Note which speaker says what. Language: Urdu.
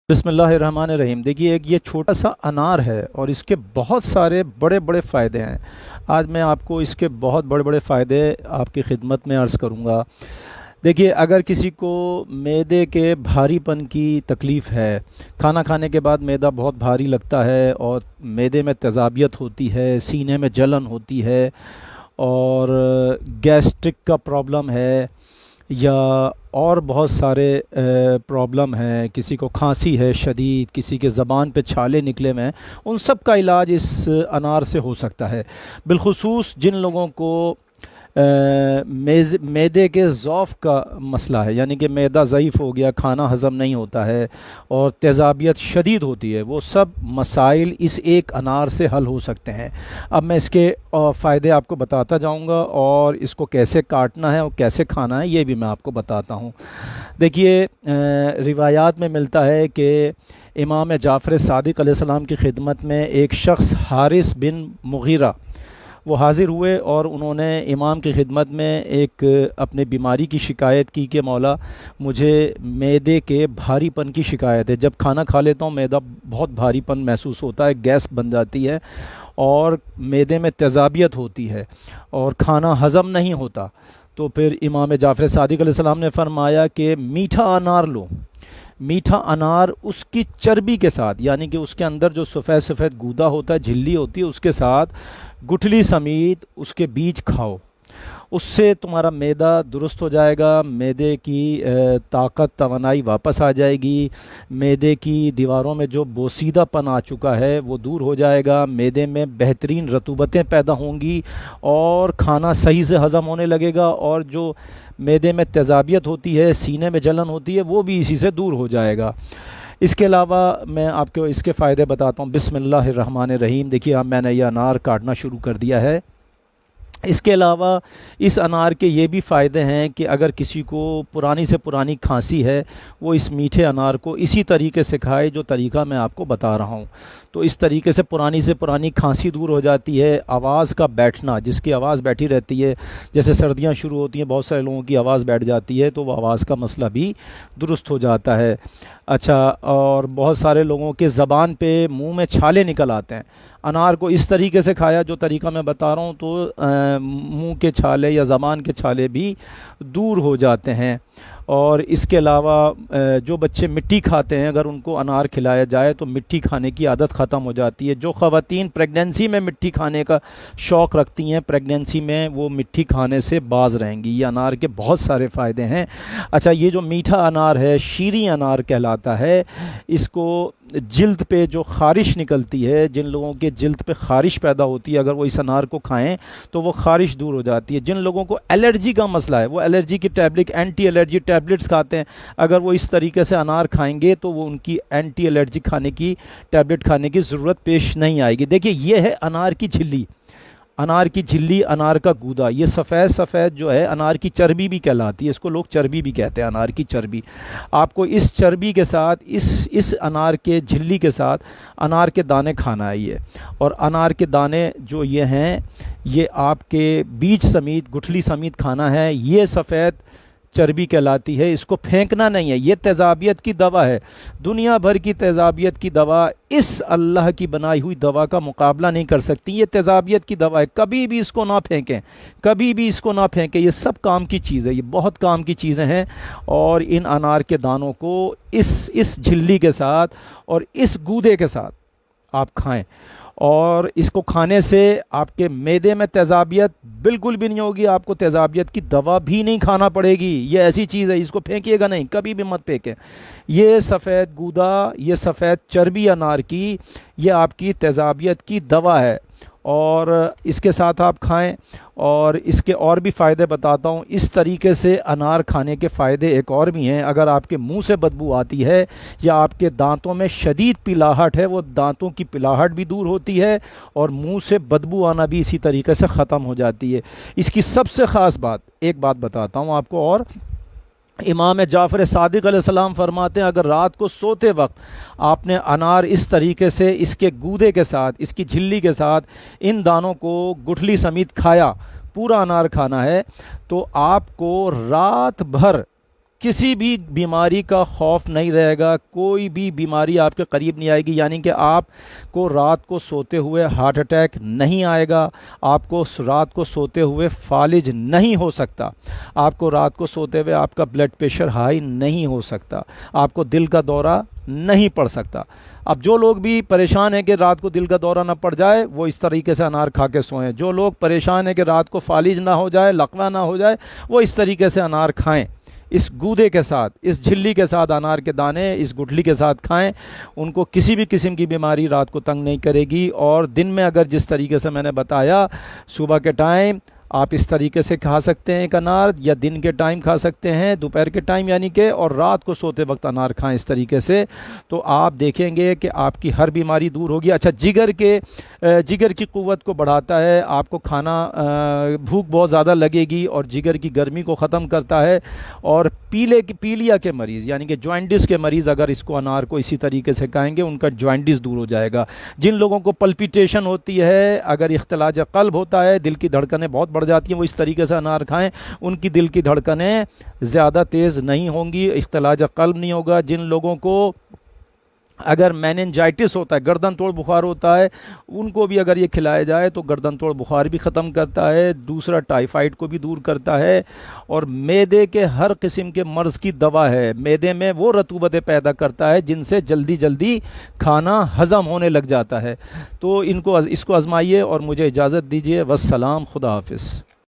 Speaker 1: بسم اللہ الرحمن الرحیم۔ دیکھیے، ایک یہ چھوٹا سا انار ہے اور اس کے بہت سارے بڑے بڑے فائدے ہیں۔ آج میں آپ کو اس کے بہت بڑے بڑے فائدے آپ کی خدمت میں عرض کروں گا۔ دیکھیے، اگر کسی کو معدے کے بھاری پن کی تکلیف ہے، کھانا کھانے کے بعد معدہ بہت بھاری لگتا ہے اور معدے میں تیزابیت ہوتی ہے، سینے میں جلن ہوتی ہے اور گیسٹرک کا پرابلم ہے، یا اور بہت سارے پرابلم ہیں، کسی کو کھانسی ہے شدید، کسی کے زبان پہ چھالے نکلے ہوئے ہیں، ان سب کا علاج اس انار سے ہو سکتا ہے۔ بالخصوص جن لوگوں کو معدے کے ضعف کا مسئلہ ہے، یعنی کہ معدہ ضعیف ہو گیا، کھانا ہضم نہیں ہوتا ہے اور تیزابیت شدید ہوتی ہے، وہ سب مسائل اس ایک انار سے حل ہو سکتے ہیں۔ اب میں اس کے فائدے آپ کو بتاتا جاؤں گا اور اس کو کیسے کاٹنا ہے اور کیسے کھانا ہے یہ بھی میں آپ کو بتاتا ہوں۔ دیکھیے، روایات میں ملتا ہے کہ امام جعفر صادق علیہ السلام کی خدمت میں ایک شخص حارث بن مغیرہ وہ حاضر ہوئے اور انہوں نے امام کی خدمت میں ایک اپنے بیماری کی شکایت کی کہ مولا، مجھے معدے کے بھاری پن کی شکایت ہے، جب کھانا کھا لیتا ہوں معدہ بہت بھاری پن محسوس ہوتا ہے، گیس بن جاتی ہے اور معدے میں تیزابیت ہوتی ہے اور کھانا ہضم نہیں ہوتا۔ تو پھر امام جعفر صادق علیہ السلام نے فرمایا کہ میٹھا انار لو، میٹھا انار اس کی چربی کے ساتھ، یعنی کہ اس کے اندر جو سفید سفید گودا ہوتا ہے، جھلی ہوتی ہے، اس کے ساتھ گٹھلی سمیت اس کے بیج کھاؤ، اس سے تمہارا معدہ درست ہو جائے گا، معدے کی طاقت توانائی واپس آ جائے گی، معدے کی دیواروں میں جو بوسیدہ پن آ چکا ہے وہ دور ہو جائے گا، معدے میں بہترین رطوبتیں پیدا ہوں گی اور کھانا صحیح سے ہضم ہونے لگے گا، اور جو معدے میں تیزابیت ہوتی ہے، سینے میں جلن ہوتی ہے، وہ بھی اسی سے دور ہو جائے گا۔ اس کے علاوہ میں آپ کو اس کے فائدے بتاتا ہوں۔ بسم اللہ الرحمن الرحیم۔ دیکھیے، اب میں نے یہ انار کاٹنا شروع کر دیا ہے۔ اس کے علاوہ اس انار کے یہ بھی فائدے ہیں کہ اگر کسی کو پرانی سے پرانی کھانسی ہے، وہ اس میٹھے انار کو اسی طریقے سے کھائے جو طریقہ میں آپ کو بتا رہا ہوں، تو اس طریقے سے پرانی کھانسی دور ہو جاتی ہے۔ آواز کا بیٹھنا، جس کی آواز بیٹھی رہتی ہے، جیسے سردیاں شروع ہوتی ہیں، بہت سارے لوگوں کی آواز بیٹھ جاتی ہے، تو وہ آواز کا مسئلہ بھی درست ہو جاتا ہے۔ اچھا، اور بہت سارے لوگوں کے زبان پہ منہ میں چھالے نکل آتے ہیں، انار کو اس طریقے سے کھایا جو طریقہ میں بتا رہا ہوں تو منہ کے چھالے یا زبان کے چھالے بھی دور ہو جاتے ہیں۔ اور اس کے علاوہ جو بچے مٹی کھاتے ہیں، اگر ان کو انار کھلایا جائے تو مٹی کھانے کی عادت ختم ہو جاتی ہے۔ جو خواتین پریگننسی میں مٹی کھانے کا شوق رکھتی ہیں، پریگننسی میں وہ مٹی کھانے سے باز رہیں گی۔ یہ انار کے بہت سارے فائدے ہیں۔ اچھا، یہ جو میٹھا انار ہے، شیریں انار کہلاتا ہے۔ اس کو جلد پہ جو خارش نکلتی ہے، جن لوگوں کے جلد پہ خارش پیدا ہوتی ہے، اگر وہ اس انار کو کھائیں تو وہ خارش دور ہو جاتی ہے۔ جن لوگوں کو الرجی کا مسئلہ ہے، وہ الرجی کی ٹیبلٹ، اینٹی الرجی ٹیبلٹس کھاتے ہیں، اگر وہ اس طریقے سے انار کھائیں گے تو وہ ان کی اینٹی الرجی کھانے کی ٹیبلٹ کھانے کی ضرورت پیش نہیں آئے گی۔ دیکھیے، یہ ہے انار کی جھلی، انار کی جھلی، انار کا گودا، یہ سفید سفید جو ہے انار کی چربی بھی کہلاتی ہے، اس کو لوگ چربی بھی کہتے ہیں، انار کی چربی۔ آپ کو اس چربی کے ساتھ، اس انار کے جھلی کے ساتھ انار کے دانے کھانا ہے یہ، اور انار کے دانے جو یہ ہیں، یہ آپ کے بیج سمیت، گٹھلی سمیت کھانا ہے۔ یہ سفید چربی کہلاتی ہے، اس کو پھینکنا نہیں ہے۔ یہ تیزابیت کی دوا ہے، دنیا بھر کی تیزابیت کی دوا اس اللہ کی بنائی ہوئی دوا کا مقابلہ نہیں کر سکتی۔ یہ تیزابیت کی دوا ہے، کبھی بھی اس کو نہ پھینکیں، کبھی بھی اس کو نہ پھینکیں۔ یہ سب کام کی چیز ہے، یہ بہت کام کی چیزیں ہیں، اور ان انار کے دانوں کو اس جھلی کے ساتھ اور اس گودے کے ساتھ آپ کھائیں، اور اس کو کھانے سے آپ کے معدے میں تیزابیت بالکل بھی نہیں ہوگی، آپ کو تیزابیت کی دوا بھی نہیں کھانا پڑے گی۔ یہ ایسی چیز ہے، اس کو پھینکیے گا نہیں، کبھی بھی مت پھینکیں۔ یہ سفید گودا، یہ سفید چربی انار کی، یہ آپ کی تیزابیت کی دوا ہے، اور اس کے ساتھ آپ کھائیں۔ اور اس کے اور بھی فائدے بتاتا ہوں۔ اس طریقے سے انار کھانے کے فائدے ایک اور بھی ہیں۔ اگر آپ کے منہ سے بدبو آتی ہے یا آپ کے دانتوں میں شدید پلاہٹ ہے، وہ دانتوں کی پلاہٹ بھی دور ہوتی ہے اور منہ سے بدبو آنا بھی اسی طریقے سے ختم ہو جاتی ہے۔ اس کی سب سے خاص بات، ایک بات بتاتا ہوں آپ کو، اور امام جعفر صادق علیہ السلام فرماتے ہیں، اگر رات کو سوتے وقت آپ نے انار اس طریقے سے اس کے گودے کے ساتھ، اس کی جھلی کے ساتھ ان دانوں کو گٹھلی سمیت کھایا، پورا انار کھانا ہے، تو آپ کو رات بھر کسی بھی بیماری کا خوف نہیں رہے گا، کوئی بھی بیماری آپ کے قریب نہیں آئے گی، یعنی کہ آپ کو رات کو سوتے ہوئے ہارٹ اٹیک نہیں آئے گا، آپ کو رات کو سوتے ہوئے فالج نہیں ہو سکتا، آپ کو رات کو سوتے ہوئے آپ کا بلڈ پریشر ہائی نہیں ہو سکتا، آپ کو دل کا دورہ نہیں پڑ سکتا۔ اب جو لوگ بھی پریشان ہیں کہ رات کو دل کا دورہ نہ پڑ جائے، وہ اس طریقے سے انار کھا کے سوئیں۔ جو لوگ پریشان ہیں کہ رات کو فالج نہ ہو جائے، لقوہ نہ ہو جائے، وہ اس طریقے سے انار کھائیں، اس گودے کے ساتھ، اس جھلی کے ساتھ انار کے دانے اس گٹھلی کے ساتھ کھائیں۔ ان کو کسی بھی قسم کی بیماری رات کو تنگ نہیں کرے گی، اور دن میں اگر جس طریقے سے میں نے بتایا صبح کے ٹائم آپ اس طریقے سے کھا سکتے ہیں ایک انار، یا دن کے ٹائم کھا سکتے ہیں، دوپہر کے ٹائم یعنی کہ، اور رات کو سوتے وقت انار کھائیں اس طریقے سے، تو آپ دیکھیں گے کہ آپ کی ہر بیماری دور ہوگی۔ اچھا، جگر کی قوت کو بڑھاتا ہے، آپ کو کھانا بھوک بہت زیادہ لگے گی اور جگر کی گرمی کو ختم کرتا ہے، اور پیلیا کے مریض یعنی کہ جوائنٹس کے مریض اگر اس کو انار کو اسی طریقے سے کھائیں گے، ان کا جوائنٹس دور ہو جائے گا۔ جن لوگوں کو پلپیٹیشن ہوتی ہے، اگر اختلاج قلب ہوتا ہے، دل کی دھڑکنیں بہت بڑھ جاتی ہیں، وہ اس طریقے سے انار کھائیں، ان کی دل کی دھڑکنیں زیادہ تیز نہیں ہوں گی، اختلاج قلب نہیں ہوگا۔ جن لوگوں کو اگر میننجائٹس ہوتا ہے، گردن توڑ بخار ہوتا ہے، ان کو بھی اگر یہ کھلایا جائے تو گردن توڑ بخار بھی ختم کرتا ہے، دوسرا ٹائیفائڈ کو بھی دور کرتا ہے، اور معدے کے ہر قسم کے مرض کی دوا ہے۔ معدے میں وہ رطوبتیں پیدا کرتا ہے جن سے جلدی جلدی کھانا ہضم ہونے لگ جاتا ہے۔ تو اس کو آزمائیے اور مجھے اجازت دیجیے، والسلام، خدا حافظ۔